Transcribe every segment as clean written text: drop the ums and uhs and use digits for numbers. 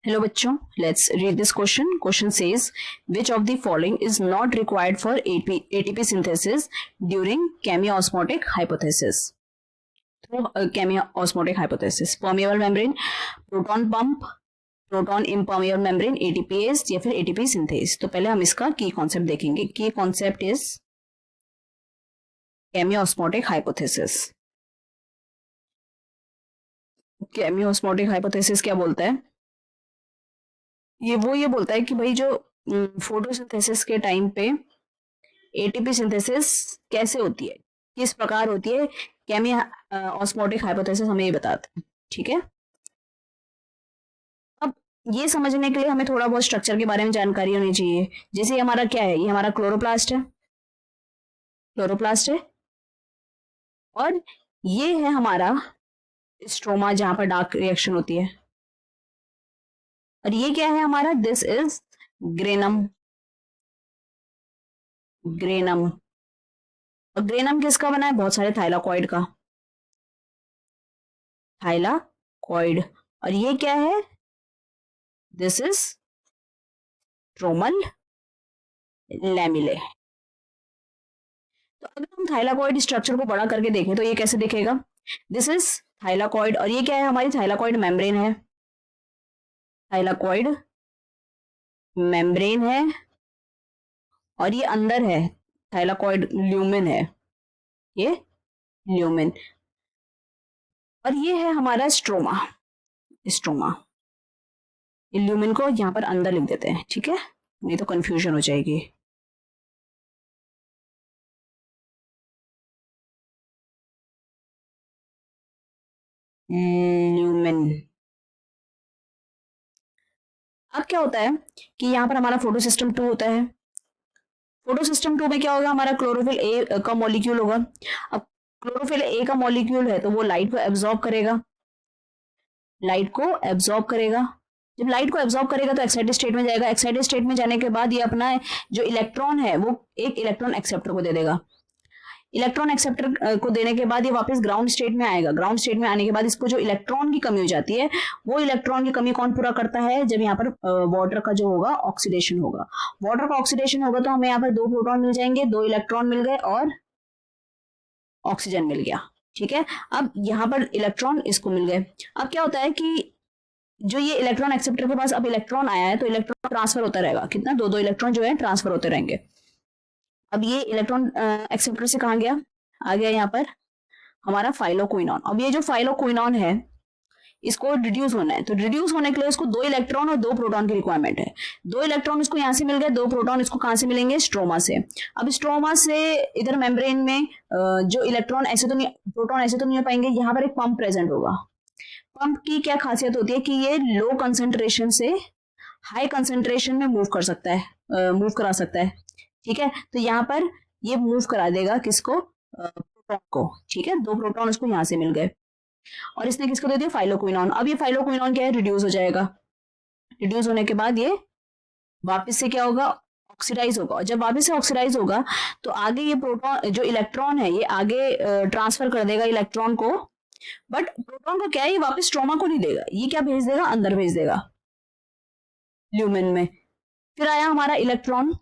Hello बच्चों, let's read this question. Question says, which of the following is not required for ATP synthesis during chemiosmotic hypothesis? Through chemiosmotic hypothesis, permeable membrane, proton pump, proton impermeable membrane, ATPase या फिर ATP synthase. तो पहले हम इसका की concept देखेंगे. की concept is केमियोस्मोटिक hypothesis. केमियोस्मोटिक hypothesis क्या बोलता है? ये बोलता है कि भाई जो फोटोसिंथेसिस के टाइम पे एटीपी सिंथेसिस कैसे होती है, किस प्रकार होती है, केमियोस्मोटिक हाइपोथेसिस हमें ये बताता है. ठीक है, अब ये समझने के लिए हमें थोड़ा बहुत स्ट्रक्चर के बारे में जानकारी होनी चाहिए. जैसे हमारा क्या है, ये हमारा क्लोरोप्लास्ट है और ये है हमारा स्ट्रोमा जहां पर डार्क रिएक्शन होती है. और ये क्या है हमारा, दिस इज ग्रेनम. और ग्रेनम किसका बना है? बहुत सारे थाइलाकॉइड का. थाइलाकॉइड. और ये क्या है? This is stromal lamellae. तो अगर हम थाइलाकॉइड स्ट्रक्चर को बड़ा करके देखें तो ये कैसे दिखेगा? This is thylakoid. और ये क्या है? हमारी थाइलाकॉइड मेम्ब्रेन है. थाइलाकॉइड मेम्ब्रेन है और ये अंदर है थाइलाकॉइड ल्यूमेन है. ये ल्यूमेन. और ये है हमारा स्ट्रोमा. ल्यूमेन को यहां पर अंदर लिख देते हैं, ठीक है, नहीं तो कंफ्यूजन हो जाएगी. ल्यूमेन. अब क्या होता है कि यहाँ पर हमारा फोटोसिस्टम 2 होता है. फोटोसिस्टम 2 में क्या होगा? हमारा क्लोरोफिल ए का मॉलिक्यूल होगा. अब क्लोरोफिल ए का मॉलिक्यूल है तो वो लाइट को एब्जॉर्ब करेगा. जब लाइट को एब्जॉर्ब करेगा तो एक्साइटेड स्टेट में जाएगा. एक्साइटेड स्टेट में जाने के बाद ये अपना जो इलेक्ट्रॉन है वो एक इलेक्ट्रॉन एक्सेप्टर को दे देगा. इलेक्ट्रॉन एक्सेप्टर को देने के बाद ये वापस ग्राउंड स्टेट में आएगा. ग्राउंड स्टेट में आने के बाद इसको जो इलेक्ट्रॉन की कमी हो जाती है, वो इलेक्ट्रॉन की कमी कौन पूरा करता है? जब यहाँ पर वाटर का जो होगा ऑक्सीडेशन होगा. वाटर का ऑक्सीडेशन होगा तो हमें यहाँ पर 2 प्रोटॉन मिल जाएंगे, 2 इलेक्ट्रॉन मिल गए और ऑक्सीजन मिल गया. ठीक है, अब यहाँ पर इलेक्ट्रॉन इसको मिल गए. अब क्या होता है कि जो ये इलेक्ट्रॉन एक्सेप्टर के पास अब इलेक्ट्रॉन आया है तो इलेक्ट्रॉन ट्रांसफर होता रहेगा. कितना? 2 इलेक्ट्रॉन जो है ट्रांसफर होते रहेंगे. अब ये इलेक्ट्रॉन एक्सेप्टर से कहाँ गया? आ गया यहाँ पर हमारा फाइलोक्विनोन. अब ये जो फाइलोक्विनोन है इसको रिड्यूस होना है, तो रिड्यूस होने के लिए इसको 2 इलेक्ट्रॉन और 2 प्रोटॉन की रिक्वायरमेंट है. 2 इलेक्ट्रॉन इसको यहाँ से मिल गए, 2 प्रोटॉन इसको कहाँ से मिलेंगे? स्ट्रोमा से. अब स्ट्रोमा से इधर मेम्ब्रेन में जो इलेक्ट्रॉन ऐसे तो नहीं, प्रोटॉन ऐसे तो नहीं हो पाएंगे. यहाँ पर एक पंप प्रेजेंट होगा. पंप की क्या खासियत होती है कि ये लो कंसेंट्रेशन से हाई कंसेंट्रेशन में मूव कर सकता है, मूव करा सकता है. ठीक है, तो यहाँ पर ये मूव करा देगा किसको? प्रोटॉन को. ठीक है, 2 प्रोटॉन उसको यहाँ से मिल गए और इसने किसको दे दिया? फाइलोक्विनोन. अब ये फाइलोक्विनोन क्या है? रिड्यूस हो जाएगा. रिड्यूस होने के बाद ये वापस से क्या होगा? ऑक्सीडाइज होगा. और जब वापस से ऑक्सीडाइज होगा तो आगे ये प्रोटॉन जो इलेक्ट्रॉन है ये आगे ट्रांसफर कर देगा इलेक्ट्रॉन को. बट प्रोटॉन को क्या है? ये वापस स्ट्रोमा को नहीं देगा. ये क्या भेज देगा? अंदर भेज देगा ल्यूमेन में. फिर आया हमारा इलेक्ट्रॉन,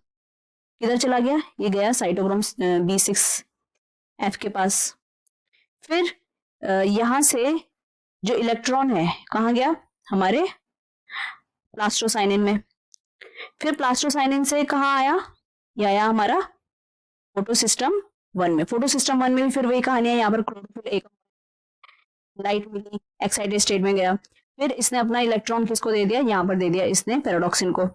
किधर चला गया? ये गया साइटोक्रोम B6F के पास. फिर यहां से जो इलेक्ट्रॉन है कहाँ गया? हमारे प्लास्टोसाइनिन में. फिर प्लास्टोसाइनिन से कहाँ आया? ये आया हमारा फोटोसिस्टम 1 में. फोटोसिस्टम 1 में भी फिर वही कहानी है. यहाँ पर chlorophyll A light milli, excited state में गया. फिर इसने अपना इलेक्ट्रॉन किसको दे दिया? यहाँ पर दे दिया इसने पैराडॉक्सिन को.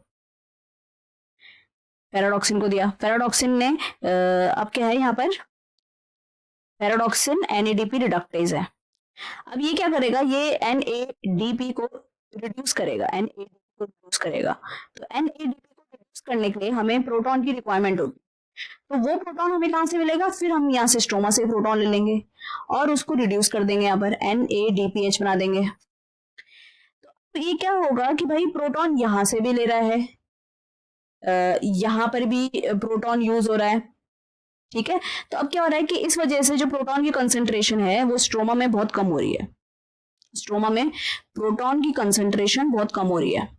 दिया. पैराडॉक्सिन ने अब क्या है यहाँ पर? पैराडॉक्सिन NADP रिडक्टेज है. अब ये क्या करेगा? ये NADP को रिड्यूस करेगा. तो NADP को रिड्यूस करने के लिए हमें प्रोटॉन की रिक्वायरमेंट होगी. तो वो प्रोटॉन हमें कहाँ से मिलेगा? फिर हम यहाँ से स्ट्रोमा से प्रोटॉन ले लेंगे और उसको रिड्यूस कर देंगे, यहाँ पर NADPH बना देंगे. तो ये क्या होगा कि भाई प्रोटॉन यहाँ से भी ले रहा है, यहाँ पर भी प्रोटॉन यूज हो रहा है. ठीक है, तो अब क्या हो रहा है कि इस वजह से जो प्रोटॉन की कंसेंट्रेशन है वो स्ट्रोमा में बहुत कम हो रही है. स्ट्रोमा में प्रोटॉन की कंसेंट्रेशन बहुत कम हो रही है.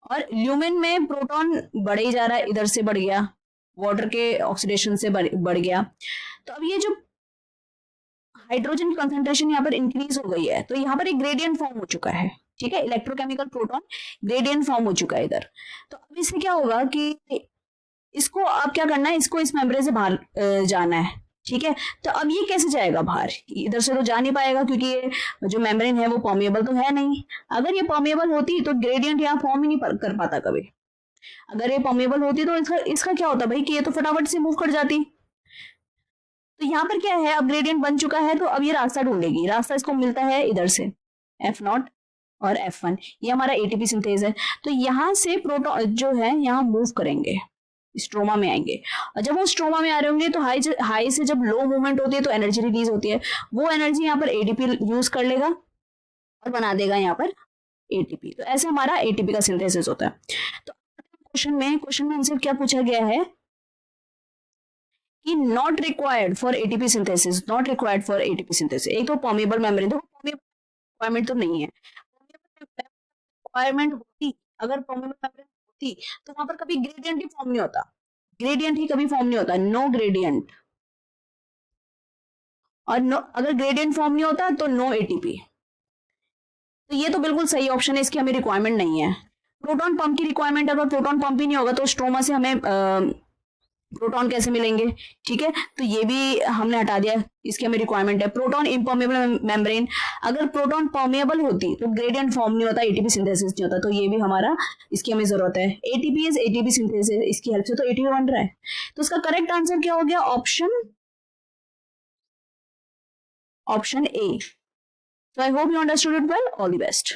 और ल्यूमेन में प्रोटॉन बढ़ ही जा रहा है, इधर से बढ़ गया, वाटर के ऑक्सीडेशन से बढ़ गया। तो अब ये जो हाइड्रोजन की कंसंट्रेशन यहाँ पर इंक्रीज हो गई है, तो यहाँ पर एक ग्रेडियंट फॉर्म हो चुका है, ठीक है, इलेक्ट्रोकेमिकल प्रोटॉन ग्रेडियंट फॉर्म हो चुका है इधर। तो अब इससे क्या होगा कि इसको अब क्या करना है, इसको इस मेम्ब्रेन से बाहर जाना है, ठीक है। तो अब ये कैसे जाएगा बाहर, इधर से तो जा नहीं पाएगा क्योंकि ये जो मेम्ब्रेन है वो परमेबल तो है नहीं। अगर ये परमेबल होती तो ग्रेडियंट यहाँ फॉर्म ही नहीं कर पाता कभी। अगर ये परमेबल होती तो इसका क्या होता भाई कि ये तो फटाफट से मूव कर जाती। तो यहाँ पर क्या है, अब ग्रेडियंट बन चुका है, तो अब ये रास्ता ढूंढेगी, रास्ता इसको मिलता है इधर से F0 और F1, ये हमारा एटीपी सिंथेज है। तो यहाँ से प्रोटॉन जो है यहाँ मूव करेंगे, स्ट्रोमा में आएंगे, और जब वो स्ट्रोमा में आ रहे होंगे तो हाई से जब लो मूवमेंट होती है तो एनर्जी रिलीज होती है, वो एनर्जी यहाँ पर एटीपी यूज कर लेगा और बना देगा यहाँ पर एटीपी। तो ऐसे हमारा एटीपी का सिंथेसिस होता है। तो क्वेश्चन में हमसे क्या पूछा गया है कि not required for ATP synthesis, not required for ATP synthesis. एक तो परमेबल मेम्ब्रेन, तो रिक्वायरमेंट तो नहीं है, रिक्वायरमेंट होती, अगर परमेबल मेम्ब्रेन होती तो वहां पर कभी ग्रेडियंट ही फॉर्म नहीं होता, ग्रेडियंट ही कभी फॉर्म नहीं होता, नो ग्रेडियंट। और नो, अगर ग्रेडियंट फॉर्म नहीं होता तो नो एटीपी। तो ये तो बिल्कुल सही ऑप्शन है, इसकी हमें रिक्वायरमेंट नहीं है। प्रोटॉन पंप की रिक्वायरमेंट, अगर प्रोटॉन पंप ही नहीं होगा तो स्ट्रोमा से हमें प्रोटॉन कैसे मिलेंगे, ठीक है, तो ये भी हमने हटा दिया, इसकी हमें रिक्वायरमेंट है। प्रोटॉन इम्पर्मेबल मेम्ब्रेन, अगर प्रोटॉन परमेबल होती तो ग्रेडियंट फॉर्म नहीं होता, एटीपी सिंथेसिस नहीं होता, तो ये भी हमारा इसकी हमें जरूरत है। एटीपी इज एटीपी सिंथेसिस, इसकी हेल्प से तो एटीपी बन रहा है। तो इसका करेक्ट आंसर क्या हो गया, option A. So I hope you understood it well. All the best.